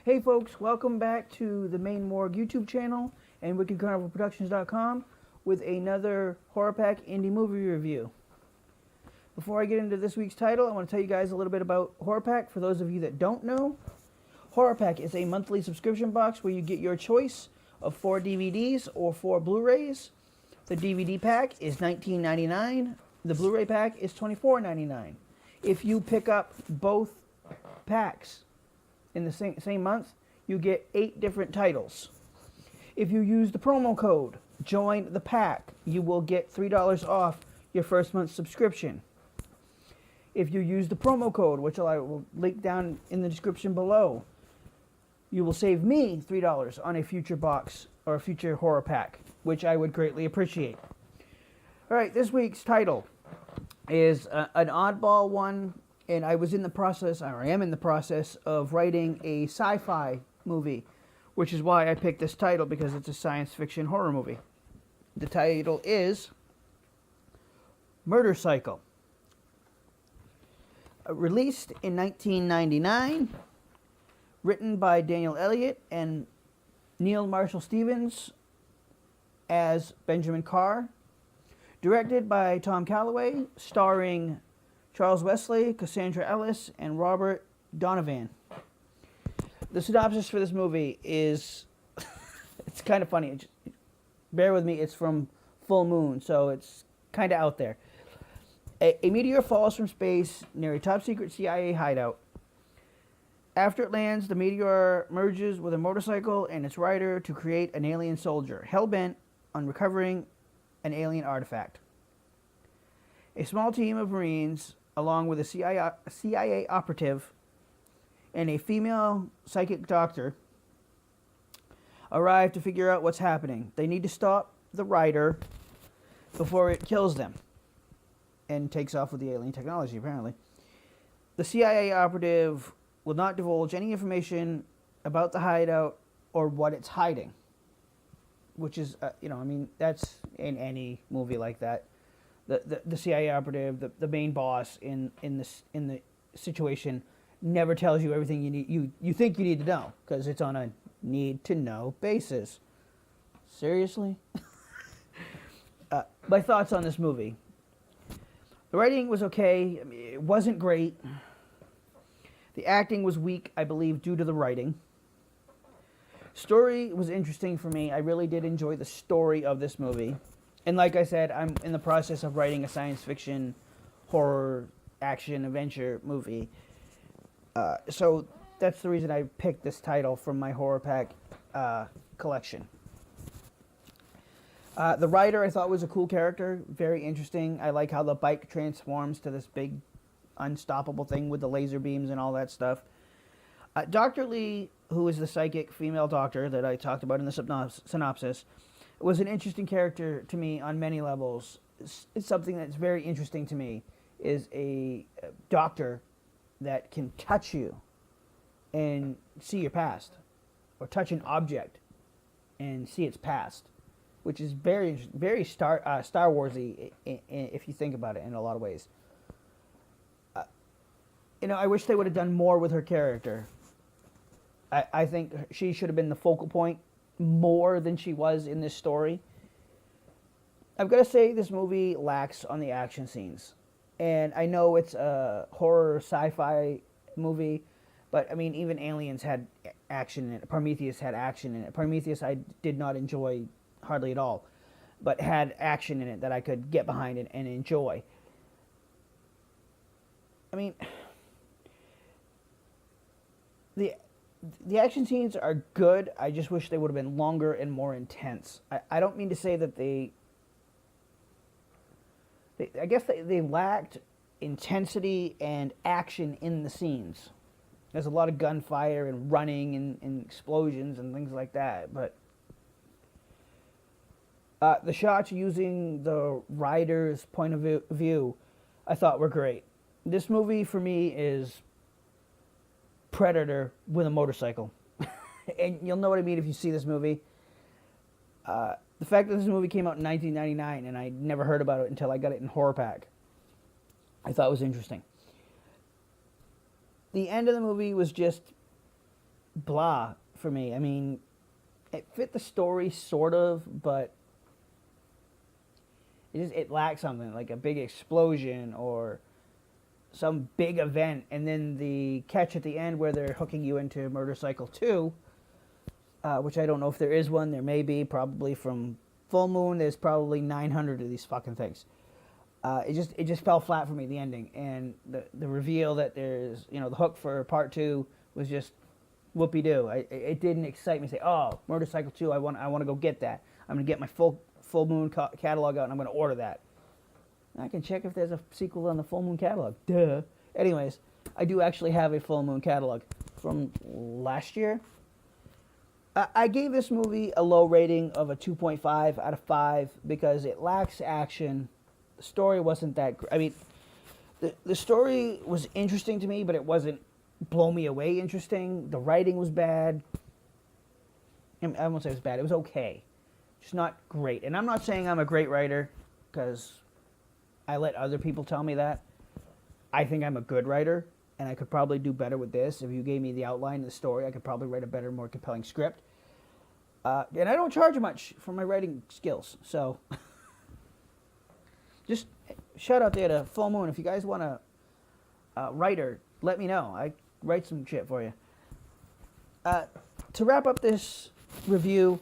Hey folks, welcome back to the Maine Morgue YouTube channel and WickedCarnivalProductions.com with another Horror Pack indie movie review. Before I get into this week's title, I want to tell you guys a little bit about Horror Pack. For those of you that don't know, Horror Pack is a monthly subscription box where you get your choice of 4 DVDs or 4 Blu-rays. The DVD pack is $19.99. The Blu-ray pack is $24.99. If you pick up both packs in the same month, you get 8 different titles. If you use the promo code Join the Pack, you will get $3 off your first month's subscription. If you use the promo code, which I will link down in the description below, you will save me $3 on a future box or a future horror pack, which I would greatly appreciate. Alright, this week's title is an oddball one, and I was in the process, or I am in the process, of writing a sci-fi movie, which is why I picked this title, because it's a science fiction horror movie. The title is Murdercycle. Released in 1999, written by Daniel Elliott and Neil Marshall Stevens as Benjamin Carr, directed by Tom Calloway, starring Charles Wesley, Cassandra Ellis, and Robert Donovan. The synopsis for this movie is, it's kind of funny. Bear with me, it's from Full Moon, so it's kind of out there. A meteor falls from space near a top-secret CIA hideout. After it lands, the meteor merges with a motorcycle and its rider to create an alien soldier, hell-bent on recovering an alien artifact. A small team of Marines, along with a CIA operative and a female psychic doctor, arrive to figure out what's happening. They need to stop the rider before it kills them and takes off with the alien technology, apparently. The CIA operative will not divulge any information about the hideout or what it's hiding, which is, that's in any movie like that. The CIA operative, the main boss in the situation, never tells you everything you think you need to know, because it's on a need to know basis. Seriously? My thoughts on this movie. The writing was okay. It wasn't great. The acting was weak, I believe, due to the writing. Story was interesting for me. I really did enjoy the story of this movie. And like I said, I'm in the process of writing a science fiction, horror, action, adventure movie. So that's the reason I picked this title from my horror pack collection. The writer I thought was a cool character, very interesting. I like how the bike transforms to this big unstoppable thing with the laser beams and all that stuff. Dr. Lee, who is the psychic female doctor that I talked about in the synopsis, was an interesting character to me on many levels. It's something that's very interesting to me, is a doctor that can touch you and see your past, or touch an object and see its past, which is very Star Warsy if you think about it in a lot of ways. I wish they would have done more with her character. I think she should have been the focal point more than she was in this story. I've got to say, this movie lacks on the action scenes. And I know it's a horror sci-fi movie, but I mean, even Aliens had action in it. Prometheus had action in it. Prometheus I did not enjoy hardly at all, but had action in it that I could get behind and enjoy. I mean, the action scenes are good. I just wish they would have been longer and more intense. I don't mean to say that I guess they lacked intensity and action in the scenes. There's a lot of gunfire and running and explosions and things like that, but the shots using the rider's point of view I thought were great. This movie for me is Predator with a motorcycle. And you'll know what I mean if you see this movie. The fact that this movie came out in 1999 and I never heard about it until I got it in Horror Pack, I thought was interesting. The end of the movie was just blah for me. I mean, it fit the story sort of, but it lacks something, like a big explosion or some big event, and then the catch at the end where they're hooking you into Murdercycle 2, which I don't know if there is one. There may be, probably from Full Moon. There's probably 900 of these fucking things. It just fell flat for me, the ending, and the reveal that there's, you know, the hook for part 2 was just whoopee-doo. It didn't excite me. Say, oh, Murdercycle 2, I want to go get that. I'm gonna get my Full Moon catalog out, and I'm gonna order that. I can check if there's a sequel on the Full Moon catalog. Duh. Anyways, I do actually have a Full Moon catalog from last year. I gave this movie a low rating of a 2.5 out of 5 because it lacks action. The story wasn't that great. I mean, the story was interesting to me, but it wasn't blow me away interesting. The writing was bad. I won't say it was bad. It was okay. Just not great. And I'm not saying I'm a great writer, because I let other people tell me that. I think I'm a good writer, and I could probably do better with this. If you gave me the outline of the story, I could probably write a better, more compelling script. And I don't charge much for my writing skills, so just shout out there to Full Moon. If you guys want a writer, let me know. I write some shit for you. To wrap up this review,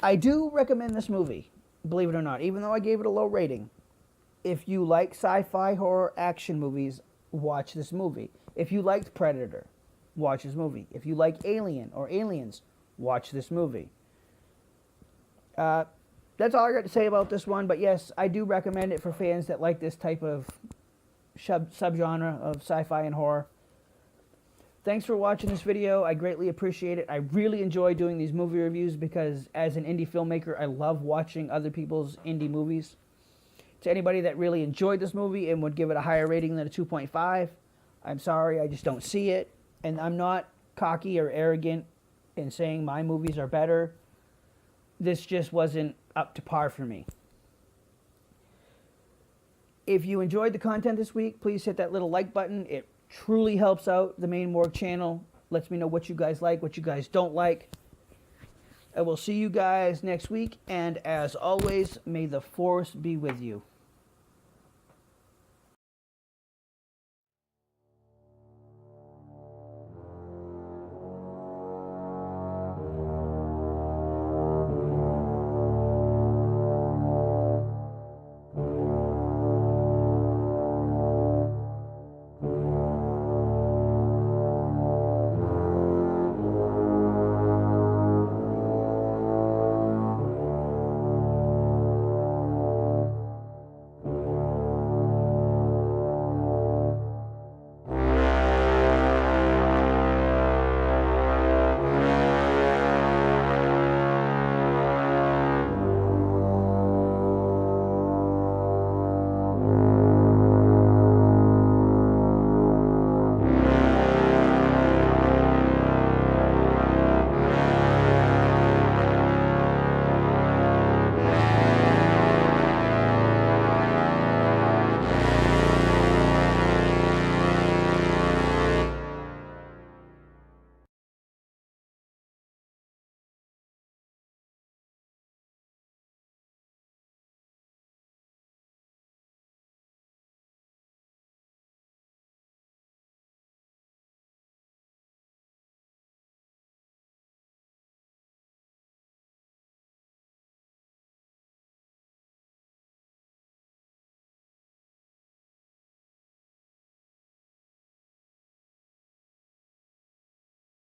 I do recommend this movie, believe it or not, even though I gave it a low rating. If you like sci-fi, horror, action movies, watch this movie. If you liked Predator, watch this movie. If you like Alien or Aliens, watch this movie. That's all I got to say about this one, but yes, I do recommend it for fans that like this type of subgenre of sci-fi and horror. Thanks for watching this video. I greatly appreciate it. I really enjoy doing these movie reviews because as an indie filmmaker, I love watching other people's indie movies. To anybody that really enjoyed this movie and would give it a higher rating than a 2.5, I'm sorry, I just don't see it. And I'm not cocky or arrogant in saying my movies are better. This just wasn't up to par for me. If you enjoyed the content this week, please hit that little like button. It truly helps out the Maine Morgue channel. Lets me know what you guys like, what you guys don't like. I will see you guys next week, and as always, may the force be with you.